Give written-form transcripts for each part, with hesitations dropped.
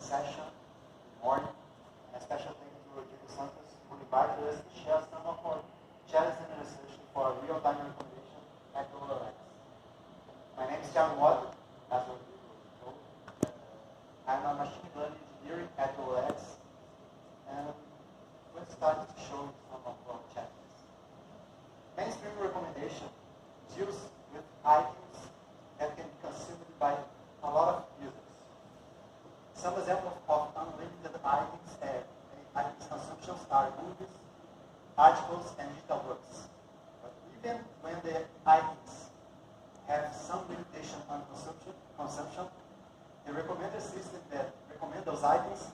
session in the morning. And a special thank you to Rodrigo Santos, who invited us to share some of our challenges and research for real-time recommendation at OLX. My name is Thiago Mota, as Rodrigo told. I'm a machine learning engineer at OLX, and let's start to show some of our challenges. Mainstream recommendation deals with items that can be consumed by a lot of users. Some examples of unlimited items consumptions are movies, articles, and digital books. But even when the items have some limitation on consumption, the recommender system that recommend those items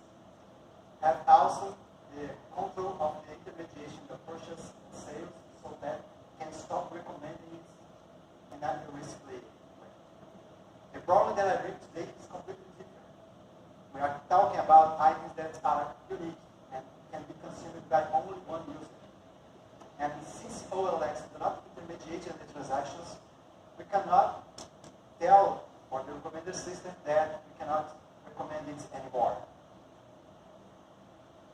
have also the control of the intermediation, the purchase and sales, so that can stop recommending it in a risky way. The problem that I bring today is completely different. We are talking about items that are unique and can be consumed by only one user. And since OLX do not intermediate the transactions, we cannot tell for the recommender system that we cannot recommend it anymore.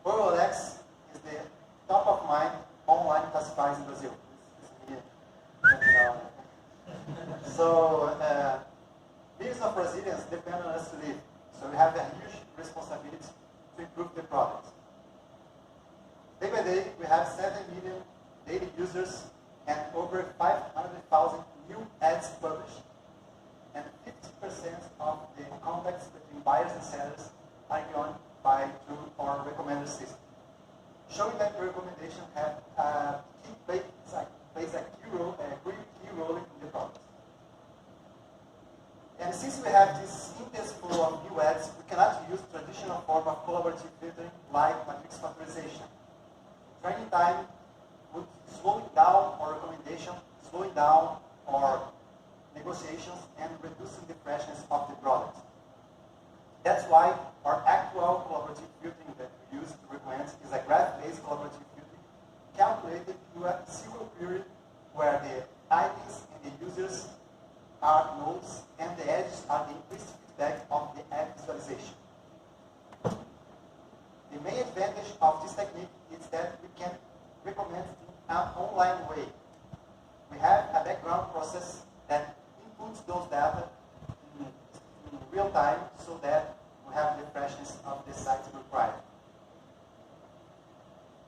OLX is the top of mind online classifiers in Brazil. So, millions of Brazilians depend on us to live. So we have a huge responsibility to improve the product. Day by day, we have 7 million daily users and over 500,000 new ads published. And 50% of the contacts between buyers and sellers are done through our recommender system, showing that the recommendation plays a key role in the product. And since we have this intense flow of new ads, we cannot use traditional form of collaborative filtering like matrix factorization. Training time would slow down our recommendation, slowing down our negotiations, and reducing the freshness of the product. That's why our actual collaborative filtering that we use to recommend is a graph-based collaborative filtering calculated through a single query where the items and the users are nodes and the edges are the implicit feedback of the ad visualization. The main advantage of this technique is that we can recommend in an online way. We have a background process that inputs those data in real time so that we have the freshness of the site required.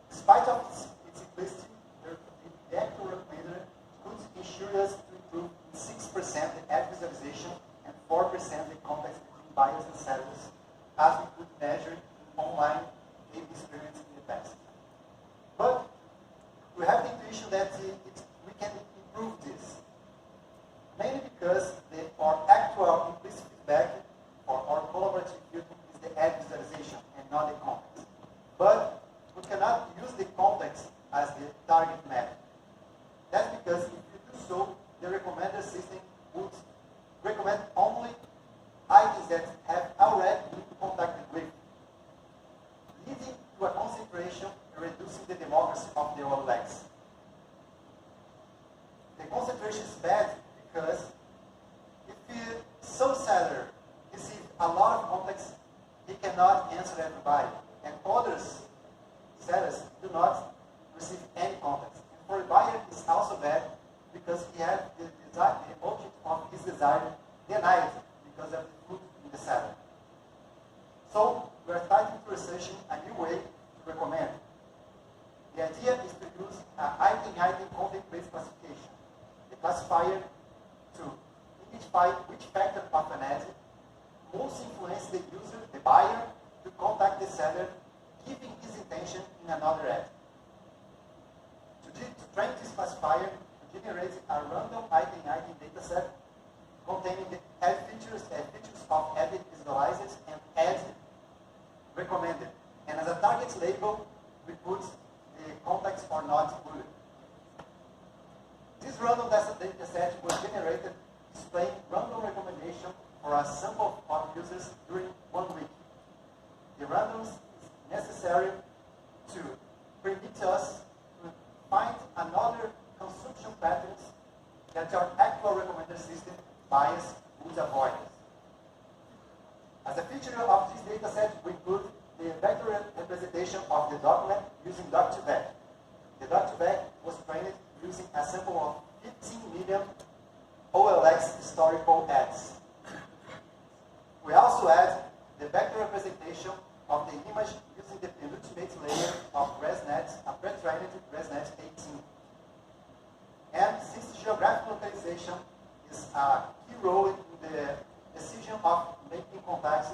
Despite of its simplicity, the actual recommender could ensure us to improve 6% the ad visualization and 4% the context between buyers and sellers, as we could measure in online game experience in the past. But we have the intuition that we can improve this, mainly because our actual implicit feedback for our collaborative filtering is the ad visualization and not the context. But we cannot use the context as the target method. That's because if you do so, the recommender system would recommend only items that have already been contacted with, leading to a concentration and reducing the democracy of the OLX. The concentration is bad because if some seller receives a lot of contacts, he cannot answer everybody, and others sellers do not receive any contacts. And for a buyer, it's also bad because he has the object of his desire denied because of the food in the seller. So we are starting to research a new way to recommend. The idea is to use an item content-based classification, the classifier to identify which factor of an ad most influence the user, the buyer, to contact the seller, giving his intention in another ad. To train this classifier, we generate a random item dataset containing the ad features of ad visualized and ad recommended. And as a target label, we put the contacts or not bullet. This random dataset was generated displaying random recommendation for a sample of users during 1 week. The randoms is necessary to permit us to find another consumption patterns that our actual recommender system bias would avoid. As a feature of this data set will include the vector representation of the document using doc2vec. The doc2vec was trained using a sample of 15 million OLX historical ads. We also add the vector representation of the image using the penultimate layer of ResNet, a pre-trained ResNet 18. And since geographic localization is a key role in the decision of making contacts,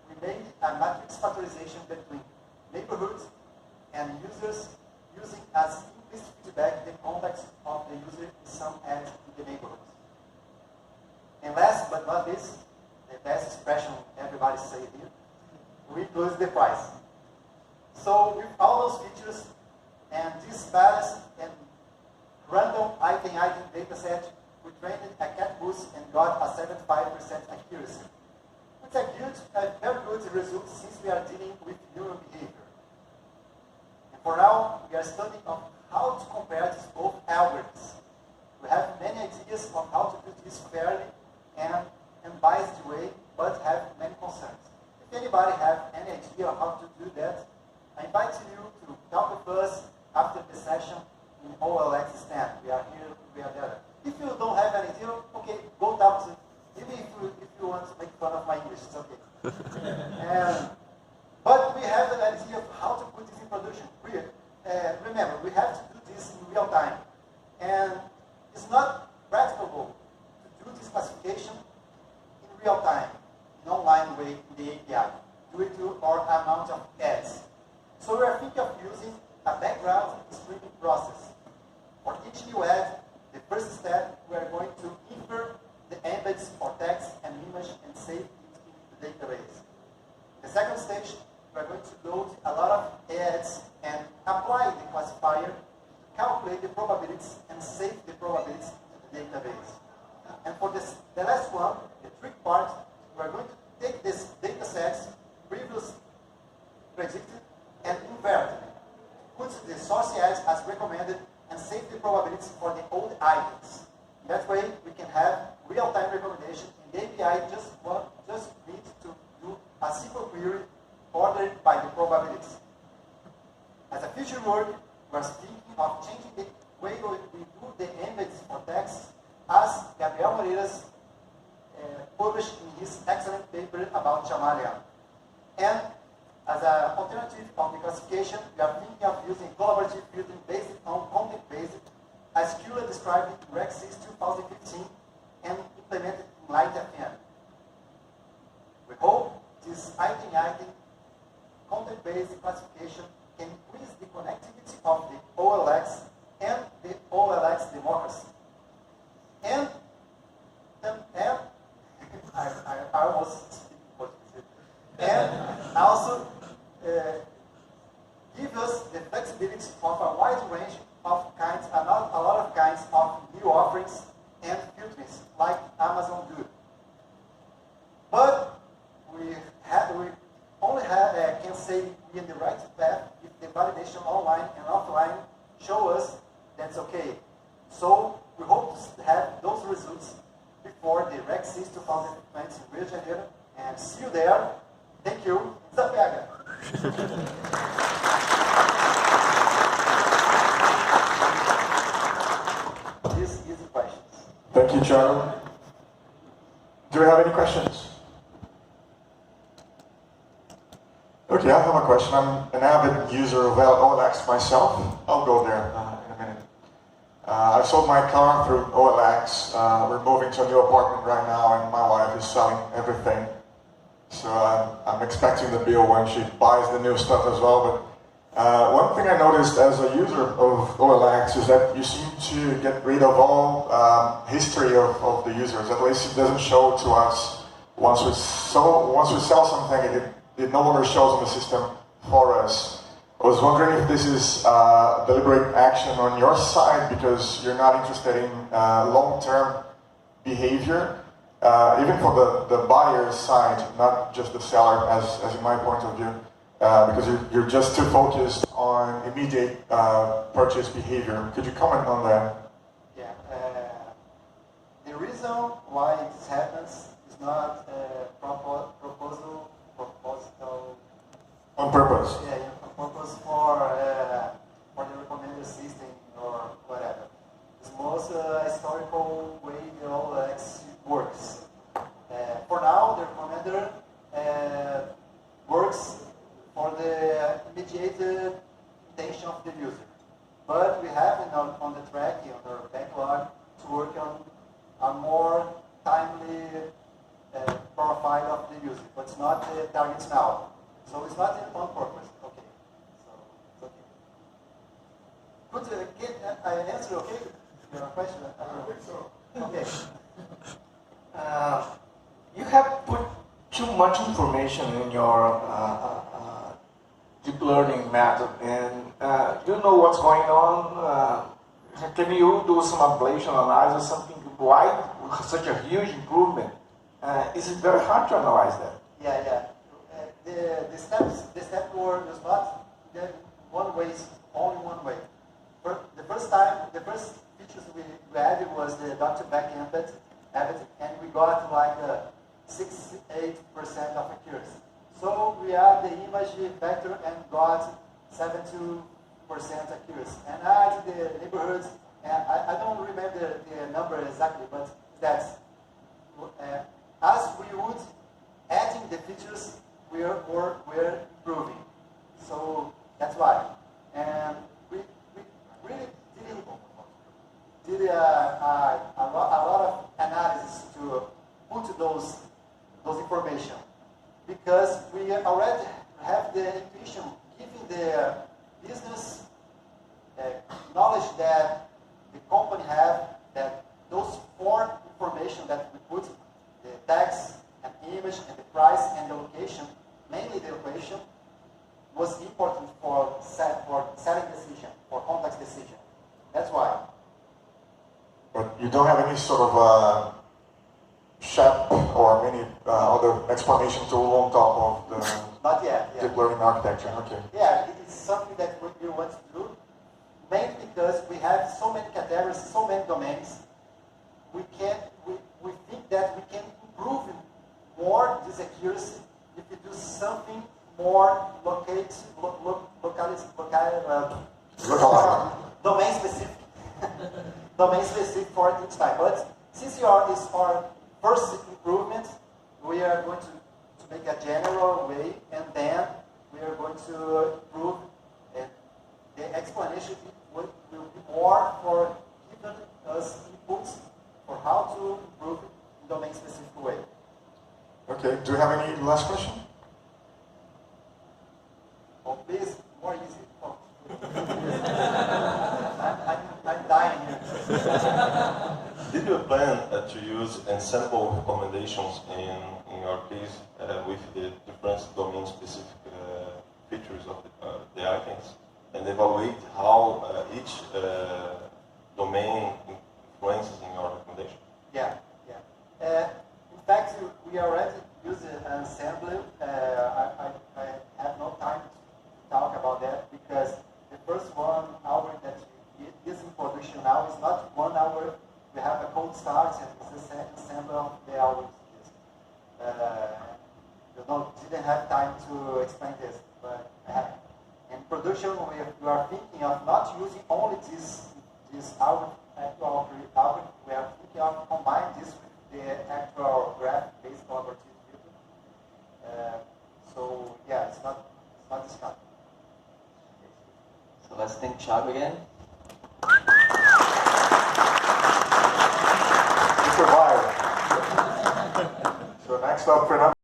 we made a matrix factorization between neighborhoods and users using as implicit feedback the context of the user in some ads in the neighborhoods. And last but not least, the best expression everybody say here, we include the price. So with all those features and this balanced and random item data set, we trained a cat boost and got a 75% accuracy. It's a very good result since we are dealing with human behavior. And for now, we are studying on how to compare these both algorithms. We have many ideas of how to do this fairly and unbiased way, but have many concerns. If anybody have any idea of how to do that, I invite you to talk with us after the session in OLX stand. We are here, we are there. If you don't have an idea, okay, go talk to, even if you want to make fun of my English, it's okay. But we have an idea of how to put this in production. Remember, we have to do this in real time. And it's not practicable to do this classification in real time, in online way, in the API, due to our amount of ads. So we are thinking of using a background streaming process. For each new ad, the first step, we are going to infer the embeds for text and image and save it in the database. The second stage, we are going to load a lot of ads and apply the classifier to calculate the probabilities and save the probabilities in the database. And for this, the last one, the trick part, we are going to take this data sets previously predicted and invert them. Put the source ads as recommended and save the probabilities for the old items. That way, we can have real-time recommendation, and the API just needs to do a simple query ordered by the probabilities. As a future work, we are thinking of changing the way we do the embeds for text, as Gabriel Moreiras published in his excellent paper about Chamalia. And as an alternative of the classification, we are thinking of using collaborative filtering based on content-based, as Kula described in Rec 6 2015 and implemented in LightFM. We hope this item content-based classification can increase the connectivity of the OLX and the OLX democracy. And I almost speak Portuguese. And also give us the flexibility of a wide range of kinds, a lot of kinds of new offerings and filters like Amazon do. But we only can say we're in the right path if the validation online and offline show us that's okay. So we hope to have those results before the Rec 6 2020 in Rio de Janeiro. And see you there. Thank you. Zapega. These easy questions. Thank you, John. Do we have any questions? Okay, I have a question. I'm an avid user of OLX myself. I'll go there in a minute. I sold my car through OLX. We're moving to a new apartment right now, and my wife is selling everything. So I'm expecting the bill when she buys the new stuff as well. But one thing I noticed as a user of OLX is that you seem to get rid of all history of the users. At least it doesn't show to us once we sell something. It no longer shows on the system for us. I was wondering if this is deliberate action on your side because you're not interested in long-term behavior, even for the buyer's side, not just the seller, as in my point of view, because you're just too focused on immediate purchase behavior. Could you comment on that? Yeah. The reason why this happens is not a proposal purpose. Yeah, on purpose for the recommender system or whatever. It's most historical way the OLX works. For now, the recommender works for the immediate intention of the user. But we have on the track, on our backlog, to work on a more timely profile of the user. But it's not the target now. So it's not on purpose. Okay. So it's okay. Could I answer okay your question? I think so. Okay. You have put too much information in your deep learning method, and do you know what's going on? Can you do some ablation analysis, something why such a huge improvement? Is it very hard to analyze that? Yeah. The step word is not one way, only one way. The first features we added was the doctor-back embed, and we got like 68% of accuracy. So we add the image vector and got 72% accuracy. And add the neighborhoods, and I don't remember the number exactly, but that's as we would adding the features, we're improving. So that's why. And we really did a lot of analysis to put those information, because we already have the intuition, giving the business knowledge that the company have, that those four information that we put, the text and image and the price and the location, mainly the location, was important for selling decision, for complex decision. That's why. But you don't have any sort of SHAP or any other explanation tool on top of the Not yet. deep learning architecture. Okay. Yeah, it is something that we want to do, mainly because we have so many categories, so many domains. We think that we can improve more this accuracy if we do something more domain specific. Domain specific for each type. But since is our first improvement, we are going to make a general way, and then we are going to improve, and the explanation will be more for giving us inputs for how to improve in domain specific way. Okay. Do you have any last question? Oh, please, more easy. Oh. I'm dying here. Did you plan to use ensemble recommendations in your case with the different domain-specific features of the items, and evaluate how each domain influences in your recommendation? Yeah. In fact, we already use an ensemble. I have no time to talk about that, because the first 1 hour that is in production now is not 1 hour. We have a cold start, and it's the ensemble of the hours. Didn't have time to explain this, but in production we are thinking of not using only this algorithm. We are thinking of combining this with the actual graph-based collaborative filter. So yeah, it's not discounted. So let's thank Thiago again. You survived. So next up, Fernando.